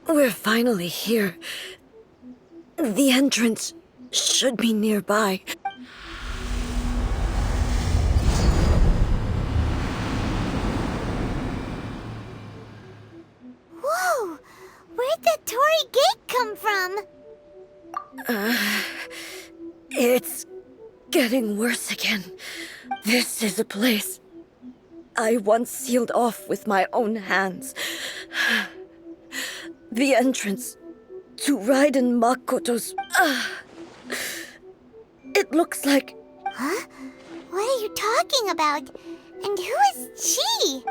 We're finally here. The entrance should be nearby. Whoa! Where'd the Torii Gate come from? It's getting worse again. This is a place I once sealed off with my own hands. The entrance to Raiden Makoto's... It looks like... Huh? What are you talking about? And who is she?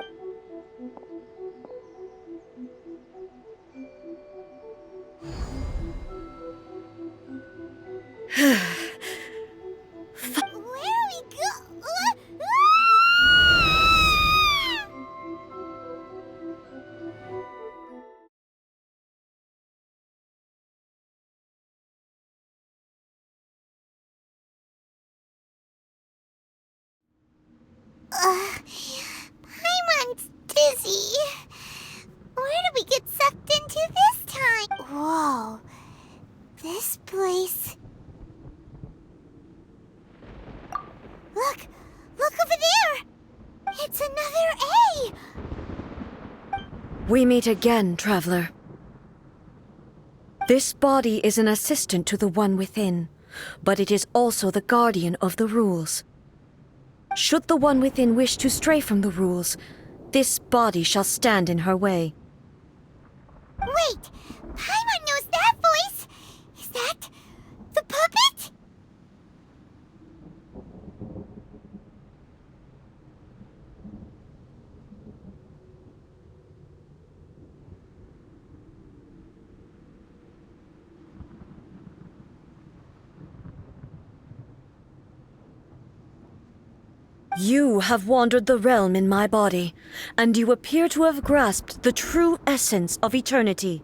Where are we Paimon's dizzy. Where did we get sucked into this time? Whoa. This place... Look! Look over there! It's another A! We meet again, traveler. This body is an assistant to the one within, but it is also the guardian of the rules. Should the one within wish to stray from the rules, this body shall stand in her way. Wait! Paimon knows that voice! Is that... the puppet? You have wandered the realm in my body, and you appear to have grasped the true essence of eternity.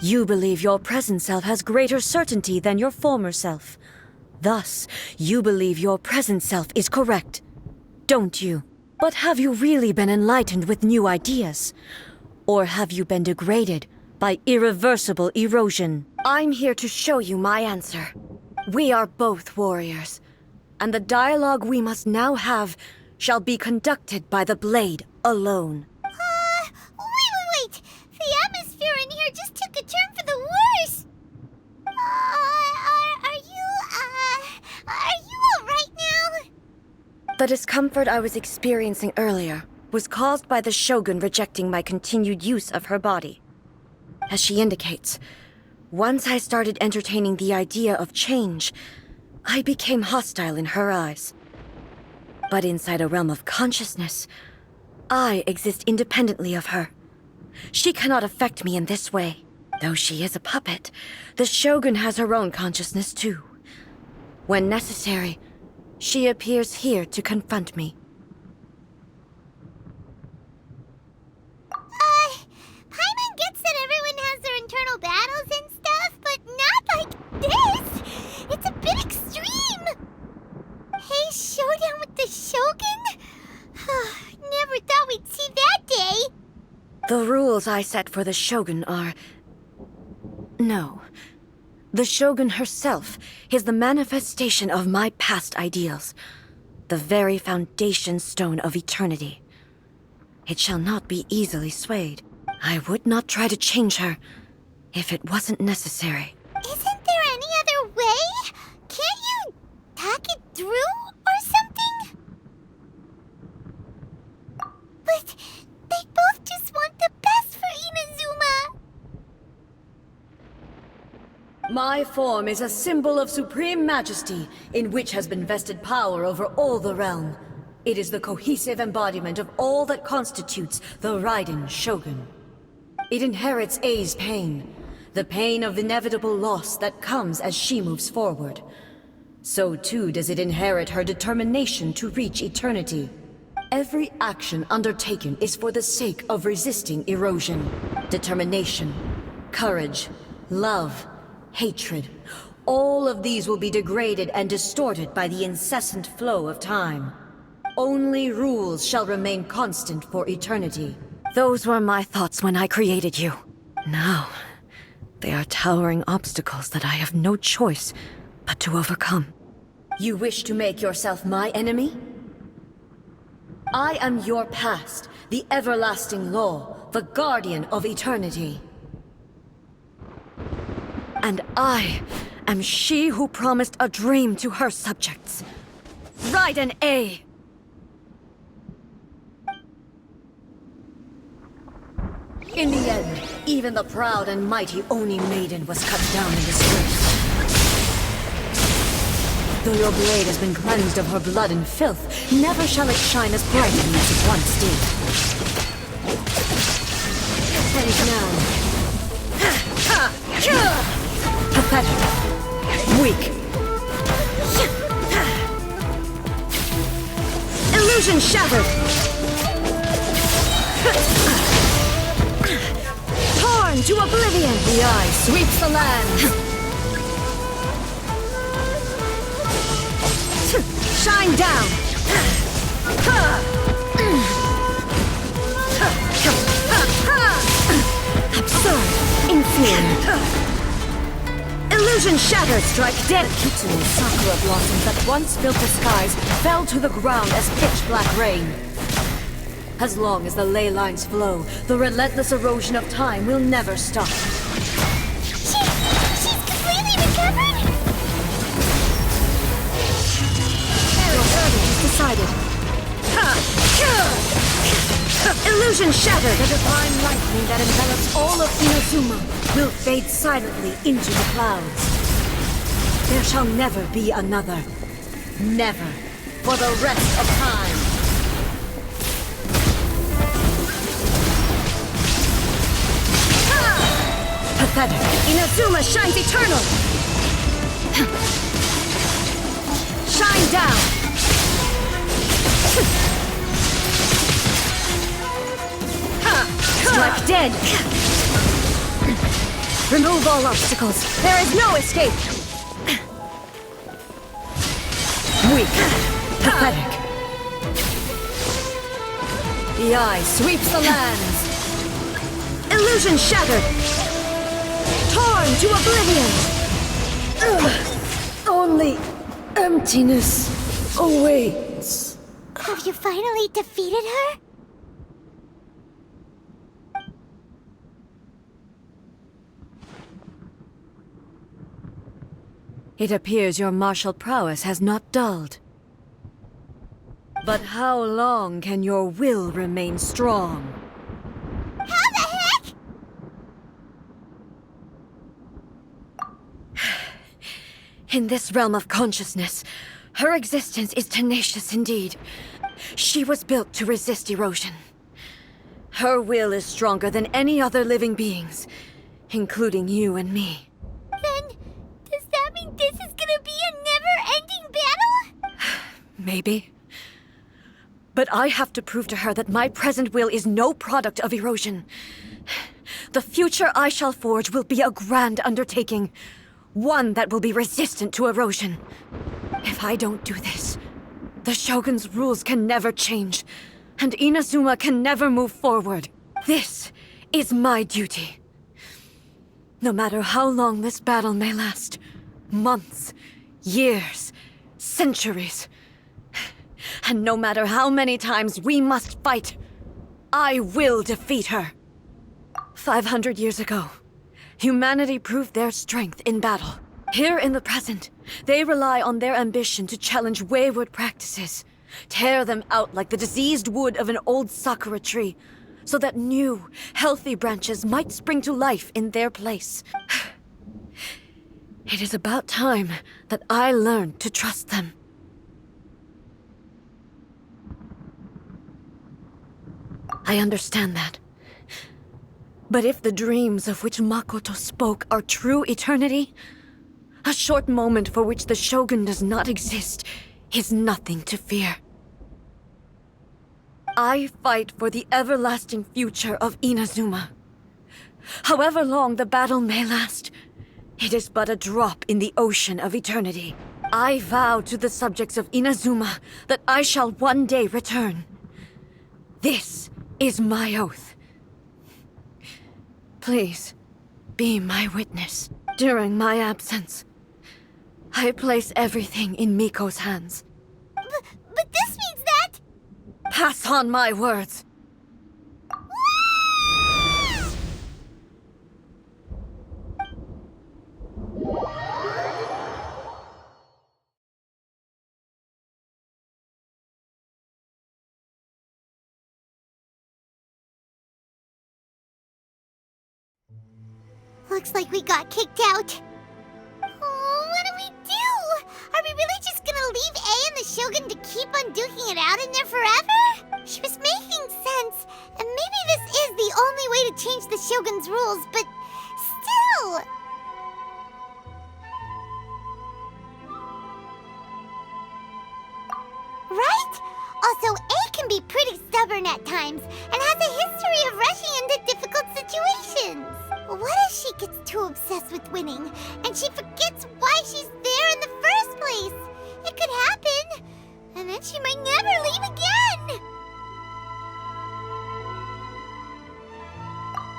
You believe your present self has greater certainty than your former self. Thus, you believe your present self is correct, don't you? But have you really been enlightened with new ideas? Or have you been degraded by irreversible erosion? I'm here to show you my answer. We are both warriors, and the dialogue we must now have shall be conducted by the blade alone. Wait! The atmosphere in here just took a turn for the worse! Are you alright now? The discomfort I was experiencing earlier was caused by the Shogun rejecting my continued use of her body. As she indicates, once I started entertaining the idea of change, I became hostile in her eyes. But inside a realm of consciousness, I exist independently of her. She cannot affect me in this way. Though she is a puppet, the Shogun has her own consciousness too. When necessary, she appears here to confront me. Paimon gets that everyone has their internal battles and stuff, but not like this! It's a bit extreme! Hey, showdown with the Shogun? Never thought we'd see that day! The rules I set for the Shogun are... No. The Shogun herself is the manifestation of my past ideals. The very foundation stone of eternity. It shall not be easily swayed. I would not try to change her if it wasn't necessary. Isn't there any other way? Can't you talk it through or something? But they both just want the best for Inazuma. My form is a symbol of supreme majesty, in which has been vested power over all the realm. It is the cohesive embodiment of all that constitutes the Raiden Shogun. It inherits Ei's pain, the pain of inevitable loss that comes as she moves forward. So too does it inherit her determination to reach eternity. Every action undertaken is for the sake of resisting erosion. Determination, courage, love, hatred. All of these will be degraded and distorted by the incessant flow of time. Only rules shall remain constant for eternity. Those were my thoughts when I created you. Now, they are towering obstacles that I have no choice but to overcome. You wish to make yourself my enemy? I am your past, the everlasting law, the guardian of eternity. And I am she who promised a dream to her subjects. Raiden A. In the end, even the proud and mighty Oni maiden was cut down in disgrace. Though your blade has been cleansed of her blood and filth, never shall it shine as brightly as it once did. And now... pathetic. Weak. Illusion shattered! Torn to oblivion! The eye sweeps the land! Shine down! Absurd! Inferior! Illusion shattered! Strike dead! Kitsune sakura blossoms that once filled the skies fell to the ground as pitch-black rain. As long as the ley lines flow, the relentless erosion of time will never stop. She's completely recovered? Your verdict is decided. Illusion shattered! The divine lightning that envelops all of Inazuma will fade silently into the clouds. There shall never be another. Never. For the rest of time. Pathetic. Inazuma shines eternal! Shine down! Strike dead! Remove all obstacles. There is no escape! Weak. Pathetic. The eye sweeps the lands. Illusion shattered! Torn to oblivion! Only emptiness awaits. Have you finally defeated her? It appears your martial prowess has not dulled. But how long can your will remain strong? How the heck? In this realm of consciousness, her existence is tenacious indeed. She was built to resist erosion. Her will is stronger than any other living being's, including you and me. Then, does that mean this is gonna be a never-ending battle? Maybe. But I have to prove to her that my present will is no product of erosion. The future I shall forge will be a grand undertaking. One that will be resistant to erosion. If I don't do this, the Shogun's rules can never change, and Inazuma can never move forward. This is my duty. No matter how long this battle may last, months, years, centuries, and no matter how many times we must fight, I will defeat her. 500 years ago, humanity proved their strength in battle. Here in the present, they rely on their ambition to challenge wayward practices, tear them out like the diseased wood of an old sakura tree, so that new, healthy branches might spring to life in their place. It is about time that I learned to trust them. I understand that. But if the dreams of which Makoto spoke are true eternity, a short moment for which the Shogun does not exist is nothing to fear. I fight for the everlasting future of Inazuma. However long the battle may last, it is but a drop in the ocean of eternity. I vow to the subjects of Inazuma that I shall one day return. This is my oath, Please, be my witness. During my absence, I place everything in Miko's hands. But this means that... Pass on my words. Looks like we got kicked out. Oh, what do we do? Are we really just gonna leave A and the Shogun to keep on duking it out in there forever? She was making sense, and maybe this is the only way to change the Shogun's rules, but still... Right? Also, A can be pretty stubborn at times, and has a history of rushing into difficult situations. What if she gets too obsessed with winning, and she forgets why she's there in the first place? It could happen, and then she might never leave again.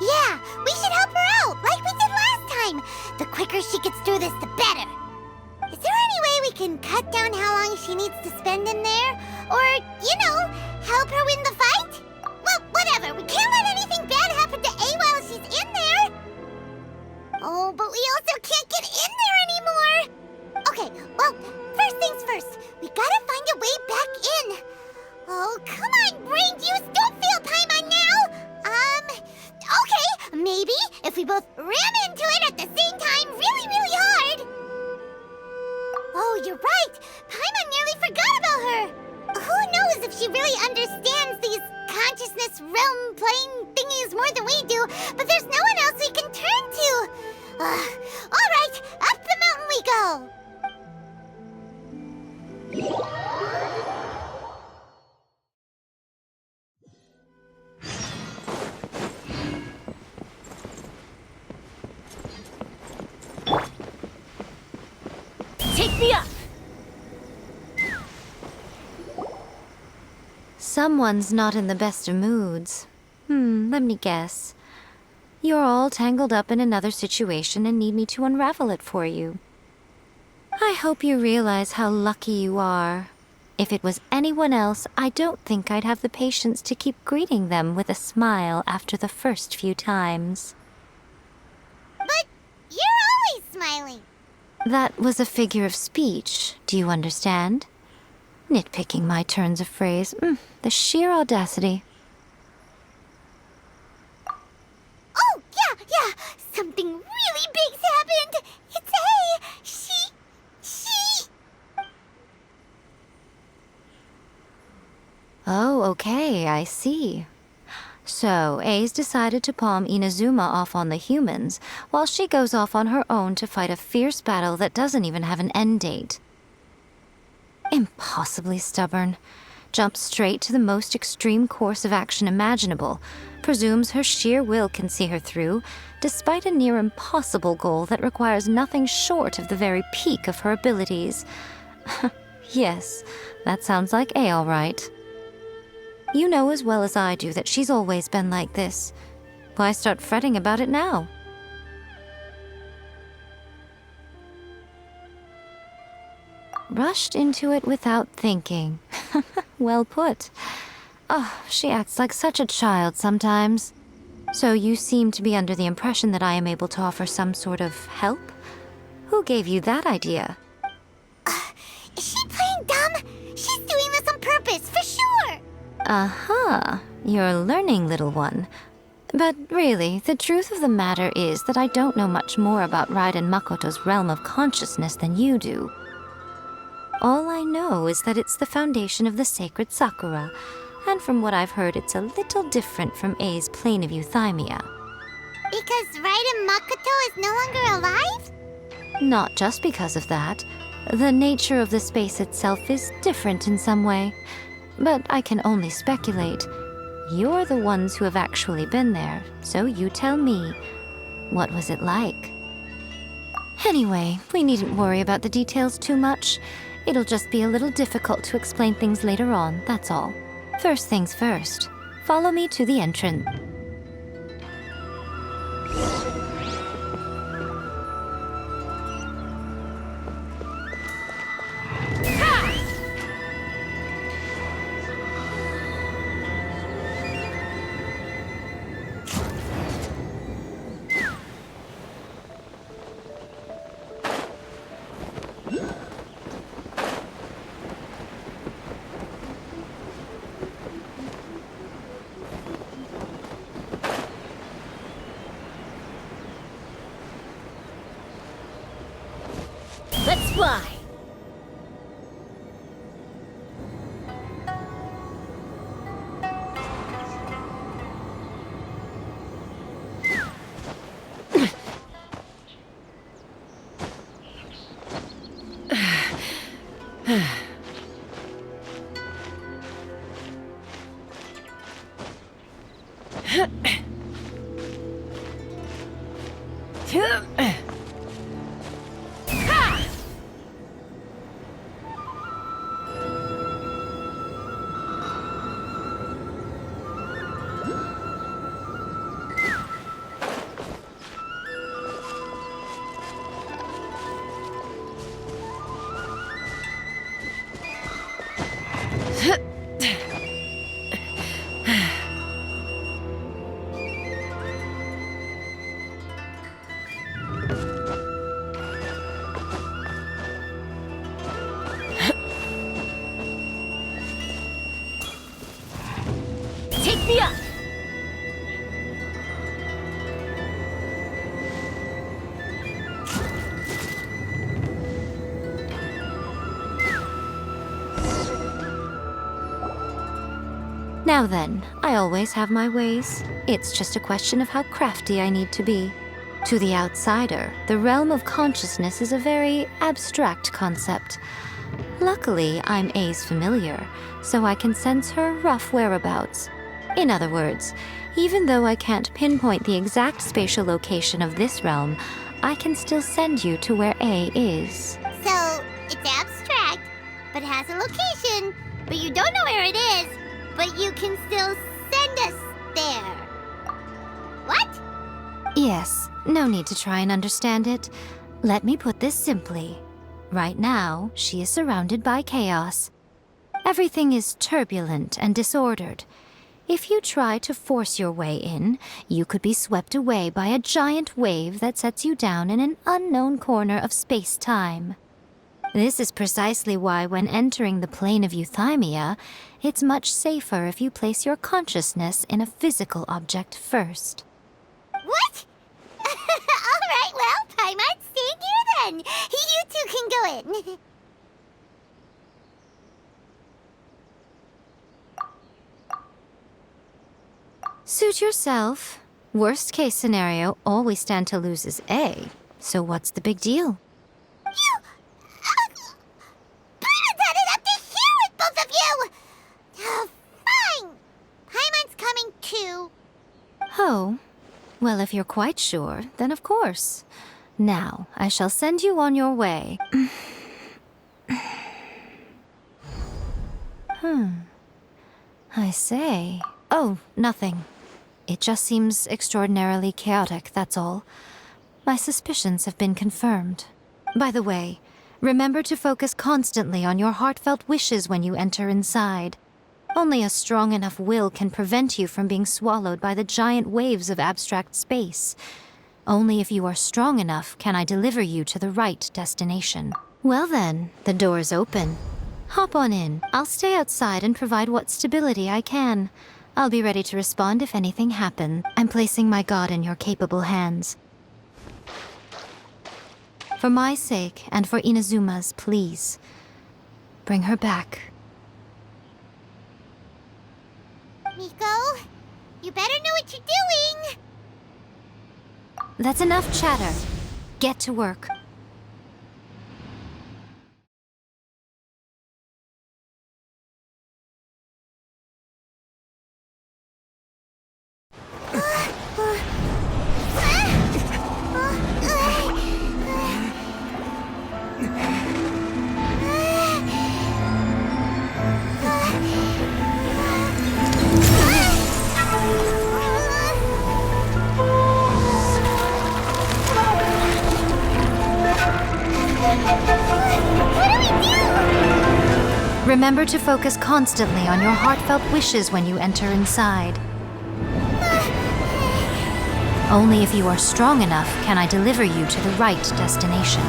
Yeah, we should help her out, like we did last time. The quicker she gets through this, the better. Is there any way we can cut down how long she needs to spend in there? Or, you know, help her win the fight? Well, whatever. We can't let anything bad happen to A while she's in there. Oh, but we also can't get in there anymore. Okay, well, first things first. We gotta find a way back in. Oh, come on, brain juice. Don't feel Paimon now. Okay, maybe if we both ram into it at the same time really, really hard. Oh, you're right. Paimon nearly forgot about her. Who knows if she really understands these consciousness realm plane thingies more than we do, but there's no one else we can turn to. All right, up the mountain we go. Take me up! Someone's not in the best of moods. Let me guess. You're all tangled up in another situation and need me to unravel it for you. I hope you realize how lucky you are. If it was anyone else, I don't think I'd have the patience to keep greeting them with a smile after the first few times. But you're always smiling. That was a figure of speech, do you understand? Nitpicking my turns of phrase. The sheer audacity. Oh, yeah. Something really big's happened. It's A. She... Oh, okay, I see. So, A's decided to palm Inazuma off on the humans, while she goes off on her own to fight a fierce battle that doesn't even have an end date. Impossibly stubborn. Jumps straight to the most extreme course of action imaginable, presumes her sheer will can see her through, despite a near impossible goal that requires nothing short of the very peak of her abilities. Yes, that sounds like A all right. You know as well as I do that she's always been like this. Why start fretting about it now? Rushed into it without thinking. Well put. Oh, she acts like such a child sometimes. So you seem to be under the impression that I am able to offer some sort of help? Who gave you that idea? Is she playing dumb? She's doing this on purpose, for sure. Uh-huh. You're learning, little one. But really, the truth of the matter is that I don't know much more about Raiden Makoto's realm of consciousness than you do. All I know is that it's the foundation of the sacred Sakura, and from what I've heard, it's a little different from A's plane of euthymia. Because Raiden Makoto is no longer alive? Not just because of that. The nature of the space itself is different in some way. But I can only speculate. You're the ones who have actually been there, so you tell me. What was it like? Anyway, we needn't worry about the details too much. It'll just be a little difficult to explain things later on, that's all. First things first. Follow me to the entrance. Take me up! Now then, I always have my ways. It's just a question of how crafty I need to be. To the outsider, the realm of consciousness is a very abstract concept. Luckily, I'm A's familiar, so I can sense her rough whereabouts. In other words, even though I can't pinpoint the exact spatial location of this realm, I can still send you to where A is. So, it's abstract, but has a location, but you don't know where it is, but you can still send us there. What? Yes, no need to try and understand it. Let me put this simply. Right now, she is surrounded by chaos. Everything is turbulent and disordered. If you try to force your way in, you could be swept away by a giant wave that sets you down in an unknown corner of space-time. This is precisely why when entering the plane of Euthymia, it's much safer if you place your consciousness in a physical object first. What? Alright, well, I might stay here then. You two can go in. Suit yourself. Worst case scenario, all we stand to lose is A. So what's the big deal? You... Paimon had it up to here with both of you! Fine. Paimon's coming too. Oh, well, if you're quite sure, then of course. Now, I shall send you on your way. I say. Oh, nothing. It just seems extraordinarily chaotic, that's all. My suspicions have been confirmed. By the way, remember to focus constantly on your heartfelt wishes when you enter inside. Only a strong enough will can prevent you from being swallowed by the giant waves of abstract space. Only if you are strong enough can I deliver you to the right destination. Well then, the door is open. Hop on in. I'll stay outside and provide what stability I can. I'll be ready to respond if anything happens. I'm placing my god in your capable hands. For my sake, and for Inazuma's, please. Bring her back. Miko, you better know what you're doing! That's enough chatter. Get to work. Remember to focus constantly on your heartfelt wishes when you enter inside. Only if you are strong enough can I deliver you to the right destination.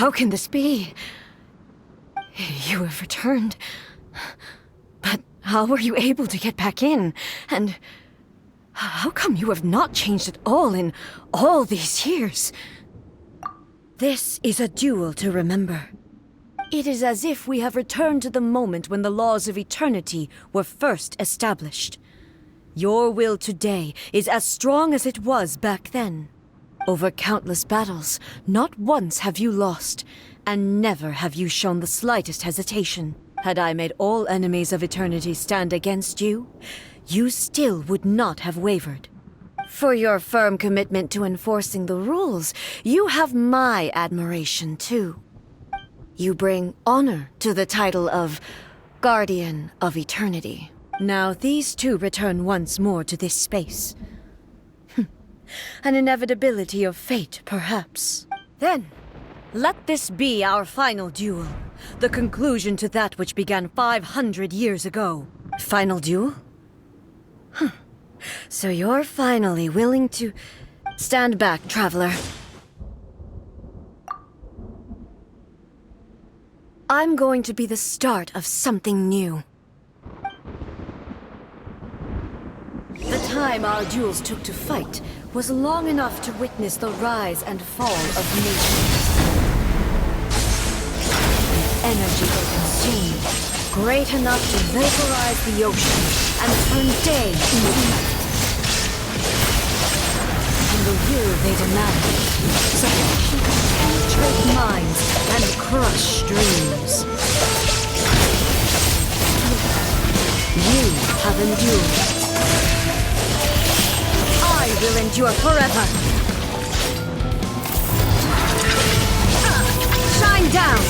How can this be? You have returned. But how were you able to get back in? And How come you have not changed at all in all these years? This is a duel to remember. It is as if we have returned to the moment when the laws of eternity were first established. Your will today is as strong as it was back then. Over countless battles, not once have you lost, and never have you shown the slightest hesitation. Had I made all enemies of eternity stand against you, you still would not have wavered. For your firm commitment to enforcing the rules, you have my admiration too. You bring honor to the title of Guardian of Eternity. Now these two return once more to this space. An inevitability of fate, perhaps. Then, let this be our final duel. The conclusion to that which began 500 years ago. Final duel? So you're finally willing to... Stand back, traveler. I'm going to be the start of something new. The time our duels took to fight was long enough to witness the rise and fall of nations. The energy they consumed, great enough to vaporize the ocean and turn day into night. And the will they demanded, sufficient to penetrate minds and crush dreams. You have endured. I will endure forever. Shine down!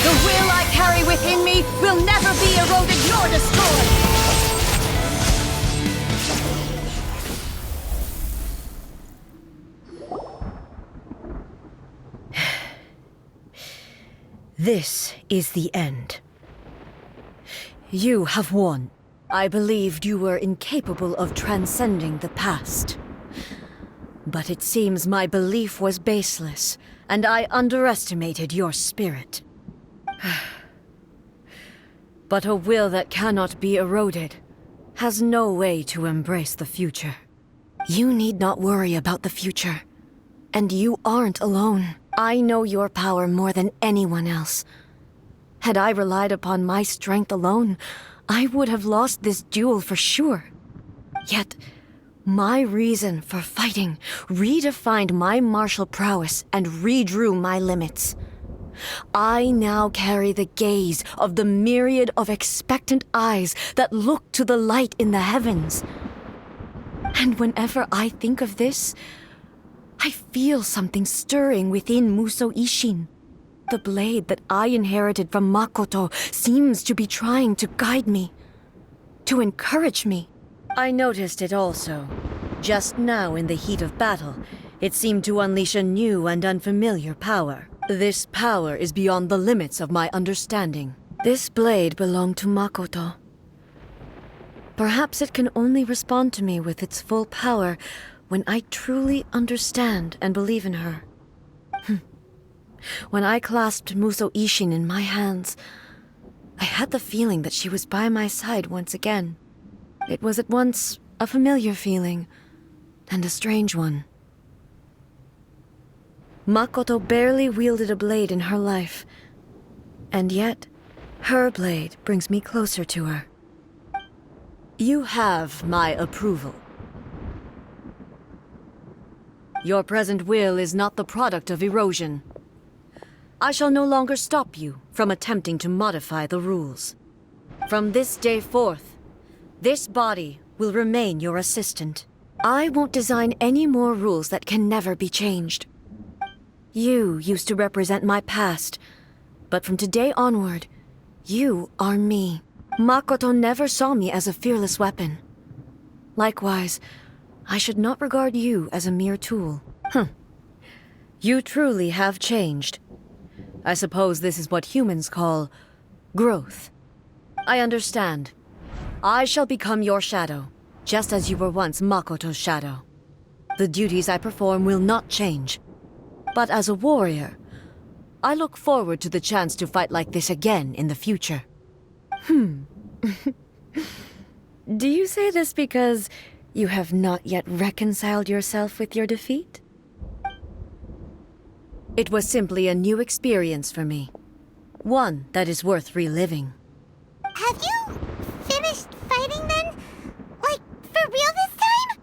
The will I carry within me will never be eroded nor destroyed! This is the end. You have won. I believed you were incapable of transcending the past. But it seems my belief was baseless, and I underestimated your spirit. But a will that cannot be eroded has no way to embrace the future. You need not worry about the future. And you aren't alone. I know your power more than anyone else. Had I relied upon my strength alone, I would have lost this duel for sure. Yet, my reason for fighting redefined my martial prowess and redrew my limits. I now carry the gaze of the myriad of expectant eyes that look to the light in the heavens. And whenever I think of this, I feel something stirring within Musou Ishin. The blade that I inherited from Makoto seems to be trying to guide me, to encourage me. I noticed it also. Just now in the heat of battle, it seemed to unleash a new and unfamiliar power. This power is beyond the limits of my understanding. This blade belonged to Makoto. Perhaps it can only respond to me with its full power when I truly understand and believe in her. When I clasped Musou Ishin in my hands, I had the feeling that she was by my side once again. It was at once a familiar feeling and a strange one. Makoto barely wielded a blade in her life, and yet her blade brings me closer to her. You have my approval. Your present will is not the product of erosion. I shall no longer stop you from attempting to modify the rules. From this day forth, this body will remain your assistant. I won't design any more rules that can never be changed. You used to represent my past, but from today onward, you are me. Makoto never saw me as a fearless weapon. Likewise, I should not regard you as a mere tool. You truly have changed. I suppose this is what humans call growth. I understand. I shall become your shadow, just as you were once Makoto's shadow. The duties I perform will not change. But as a warrior, I look forward to the chance to fight like this again in the future. Do you say this because you have not yet reconciled yourself with your defeat? It was simply a new experience for me. One that is worth reliving. Have you finished fighting then? Like, for real this time?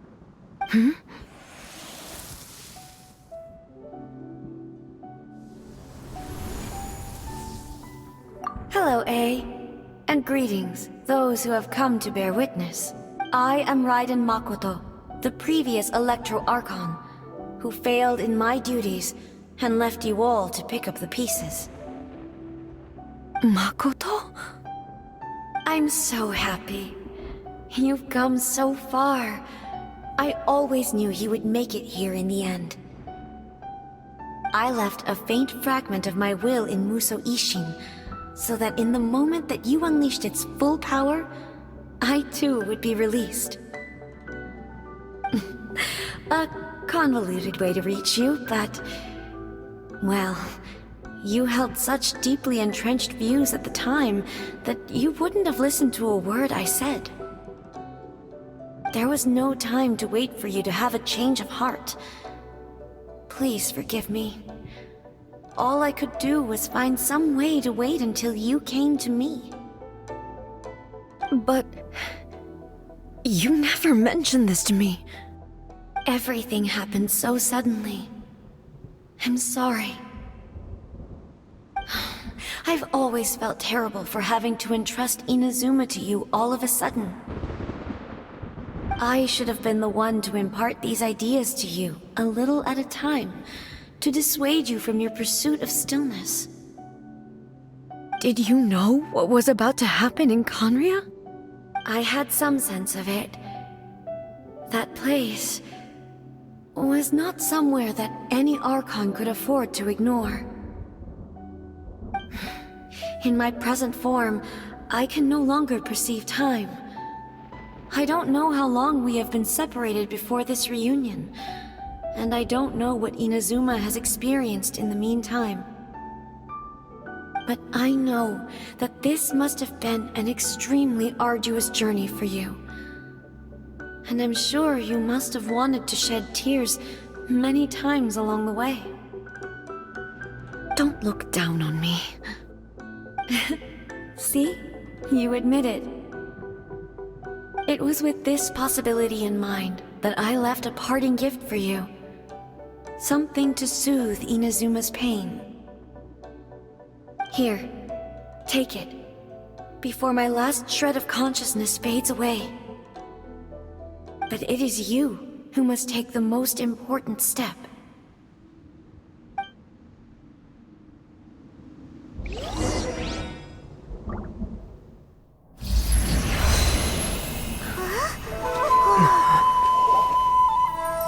Hello, A. And greetings, those who have come to bear witness. I am Raiden Makoto, the previous Electro Archon, who failed in my duties and left you all to pick up the pieces. Makoto? I'm so happy. You've come so far. I always knew you would make it here in the end. I left a faint fragment of my will in Muso Ishin, so that in the moment that you unleashed its full power, I too would be released. A convoluted way to reach you, but... well, you held such deeply entrenched views at the time that you wouldn't have listened to a word I said. There was no time to wait for you to have a change of heart. Please forgive me. All I could do was find some way to wait until you came to me. But... you never mentioned this to me. Everything happened so suddenly. I'm sorry. I've always felt terrible for having to entrust Inazuma to you all of a sudden. I should have been the one to impart these ideas to you, a little at a time, to dissuade you from your pursuit of stillness. Did you know what was about to happen in Conria? I had some sense of it. That place was not somewhere that any Archon could afford to ignore. In my present form, I can no longer perceive time. I don't know how long we have been separated before this reunion, and I don't know what Inazuma has experienced in the meantime. But I know that this must have been an extremely arduous journey for you. And I'm sure you must have wanted to shed tears many times along the way. Don't look down on me. See? You admit it. It was with this possibility in mind that I left a parting gift for you. Something to soothe Inazuma's pain. Here, take it, before my last shred of consciousness fades away. But it is you who must take the most important step.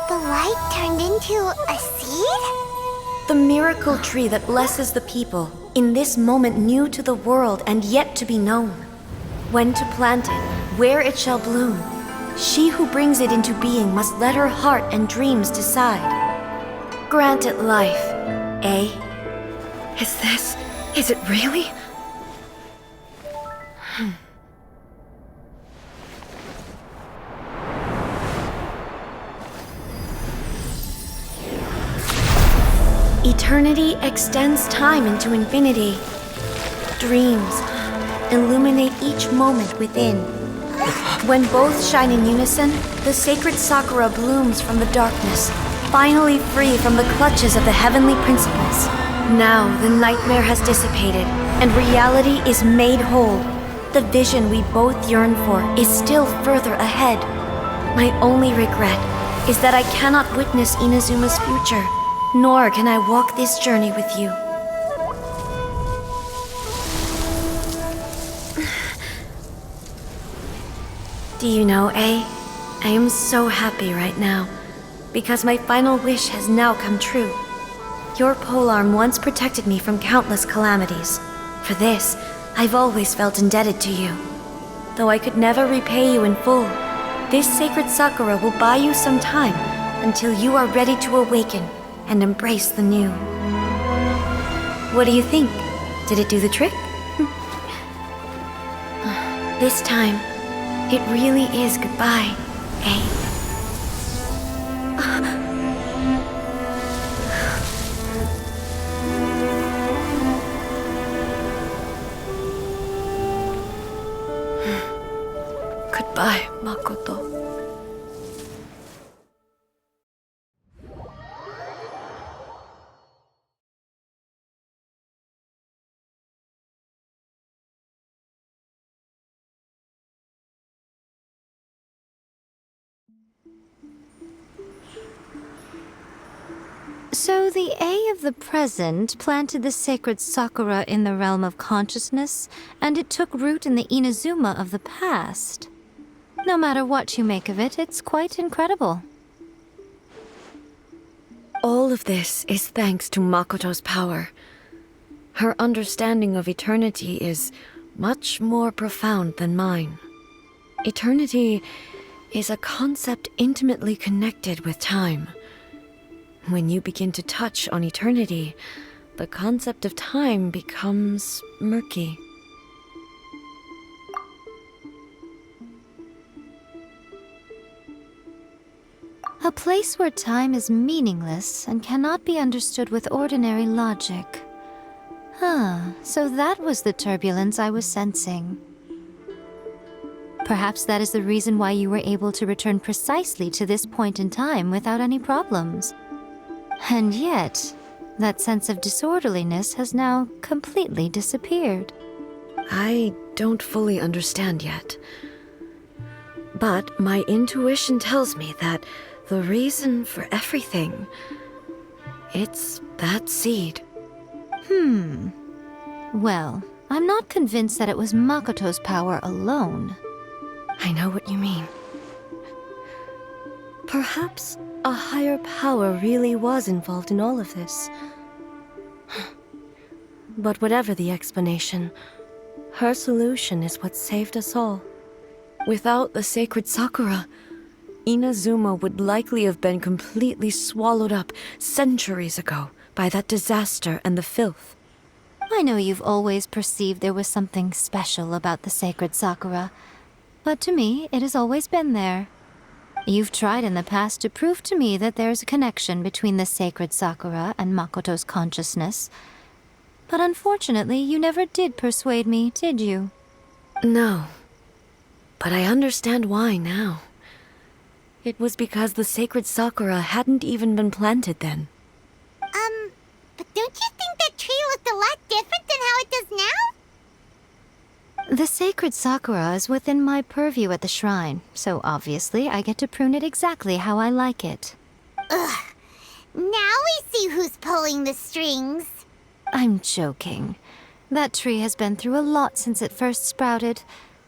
The light turned into a seed? The miracle tree that blesses the people, in this moment new to the world and yet to be known. When to plant it, where it shall bloom, she who brings it into being must let her heart and dreams decide. Grant it life, eh? Is it really? Eternity extends time into infinity. Dreams illuminate each moment within. When both shine in unison, the sacred Sakura blooms from the darkness, finally free from the clutches of the heavenly principles. Now the nightmare has dissipated, and reality is made whole. The vision we both yearn for is still further ahead. My only regret is that I cannot witness Inazuma's future, nor can I walk this journey with you. Do you know, A? I am so happy right now, because my final wish has now come true. Your polearm once protected me from countless calamities. For this, I've always felt indebted to you. Though I could never repay you in full, this sacred Sakura will buy you some time until you are ready to awaken and embrace the new. What do you think? Did it do the trick? This time, it really is goodbye, eh? Goodbye, Makoto. So the A of the present planted the sacred sakura in the realm of consciousness, and it took root in the Inazuma of the past. No matter what you make of it, it's quite incredible. All of this is thanks to Makoto's power. Her understanding of eternity is much more profound than mine. Eternity is a concept intimately connected with time. When you begin to touch on eternity, the concept of time becomes murky. A place where time is meaningless and cannot be understood with ordinary logic. So that was the turbulence I was sensing. Perhaps that is the reason why you were able to return precisely to this point in time without any problems. And yet, that sense of disorderliness has now completely disappeared. I don't fully understand yet. But my intuition tells me that the reason for everything, it's that seed. Well, I'm not convinced that it was Makoto's power alone. I know what you mean. Perhaps a higher power really was involved in all of this. But whatever the explanation, her solution is what saved us all. Without the sacred Sakura, Inazuma would likely have been completely swallowed up centuries ago by that disaster and the filth. I know you've always perceived there was something special about the sacred Sakura, but to me, it has always been there. You've tried in the past to prove to me that there's a connection between the sacred Sakura and Makoto's consciousness. But unfortunately, you never did persuade me, did you? No. But I understand why now. It was because the sacred Sakura hadn't even been planted then. But don't you think that tree looked a lot different than how it does now? The sacred Sakura is within my purview at the shrine, so obviously I get to prune it exactly how I like it. Ugh. Now we see who's pulling the strings. I'm joking. That tree has been through a lot since it first sprouted.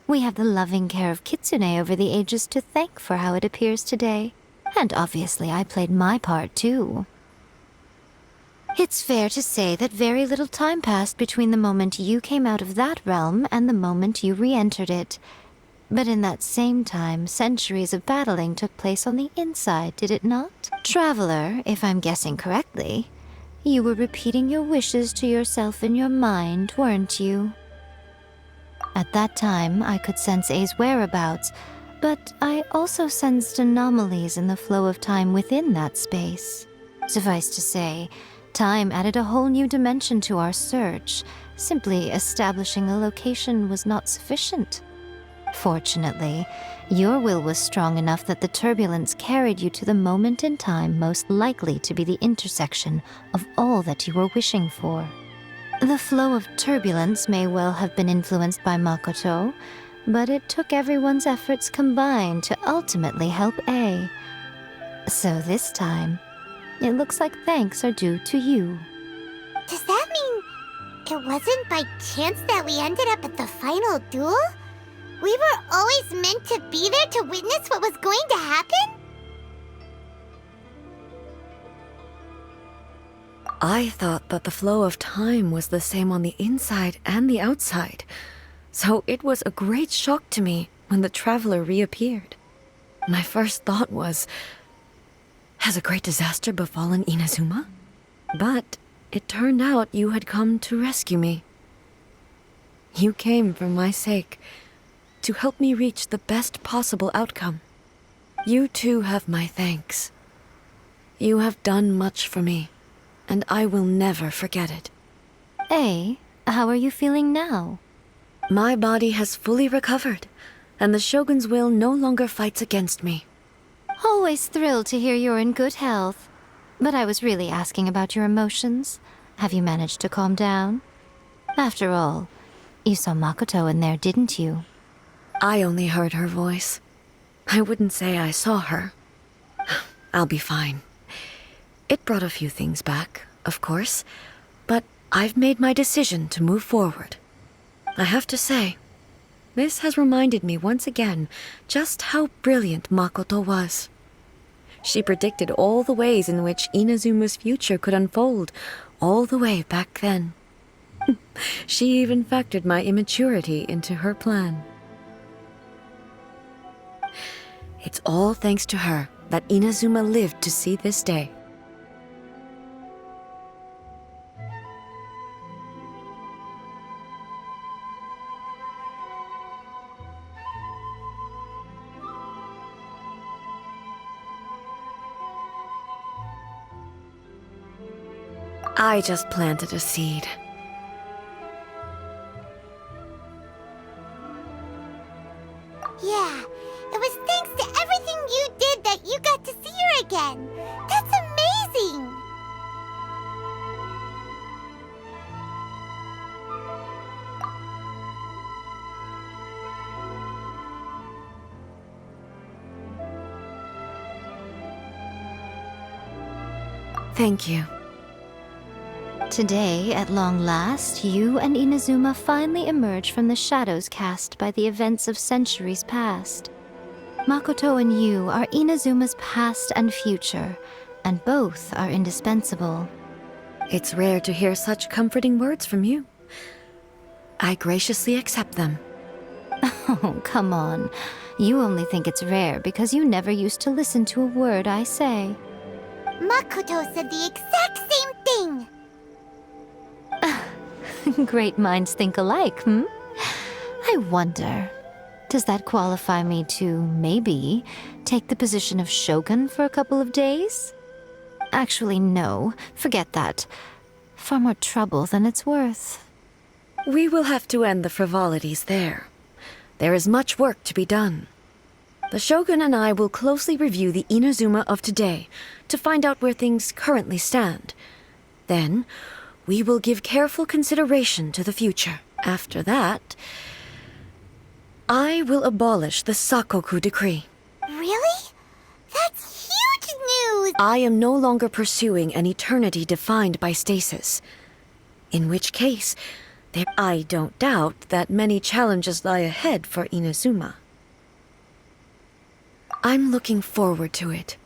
We have the loving care of Kitsune over the ages to thank for how it appears today. And obviously I played my part too. It's fair to say that very little time passed between the moment you came out of that realm and the moment you re-entered it. But in that same time, centuries of battling took place on the inside, did it not? Traveler, if I'm guessing correctly, you were repeating your wishes to yourself in your mind, weren't you? At that time, I could sense A's whereabouts, but I also sensed anomalies in the flow of time within that space. Suffice to say, time added a whole new dimension to our search. Simply establishing a location was not sufficient. Fortunately, your will was strong enough that the turbulence carried you to the moment in time most likely to be the intersection of all that you were wishing for. The flow of turbulence may well have been influenced by Makoto, but it took everyone's efforts combined to ultimately help A. So this time, it looks like thanks are due to you. Does that mean it wasn't by chance that we ended up at the final duel? We were always meant to be there to witness what was going to happen? I thought that the flow of time was the same on the inside and the outside, so it was a great shock to me when the traveler reappeared. My first thought was, has a great disaster befallen Inazuma? But it turned out you had come to rescue me. You came for my sake, to help me reach the best possible outcome. You too have my thanks. You have done much for me, and I will never forget it. Eh, how are you feeling now? My body has fully recovered, and the Shogun's will no longer fights against me. Always thrilled to hear you're in good health. But I was really asking about your emotions. Have you managed to calm down? After all, you saw Makoto in there, didn't you? I only heard her voice. I wouldn't say I saw her. I'll be fine. It brought a few things back, of course, but I've made my decision to move forward. I have to say, this has reminded me once again just how brilliant Makoto was. She predicted all the ways in which Inazuma's future could unfold, all the way back then. She even factored my immaturity into her plan. It's all thanks to her that Inazuma lived to see this day. I just planted a seed. Yeah, it was thanks to everything you did that you got to see her again. That's amazing! Thank you. Today, at long last, you and Inazuma finally emerge from the shadows cast by the events of centuries past. Makoto and you are Inazuma's past and future, and both are indispensable. It's rare to hear such comforting words from you. I graciously accept them. Oh, come on. You only think it's rare because you never used to listen to a word I say. Makoto said the exact same thing! Great minds think alike, hmm? I wonder, does that qualify me to, maybe, take the position of Shogun for a couple of days? Actually, no. Forget that. Far more trouble than it's worth. We will have to end the frivolities there. There is much work to be done. The Shogun and I will closely review the Inazuma of today to find out where things currently stand. Then, we will give careful consideration to the future. After that, I will abolish the Sakoku decree. Really? That's huge news! I am no longer pursuing an eternity defined by stasis. In which case, I don't doubt that many challenges lie ahead for Inazuma. I'm looking forward to it.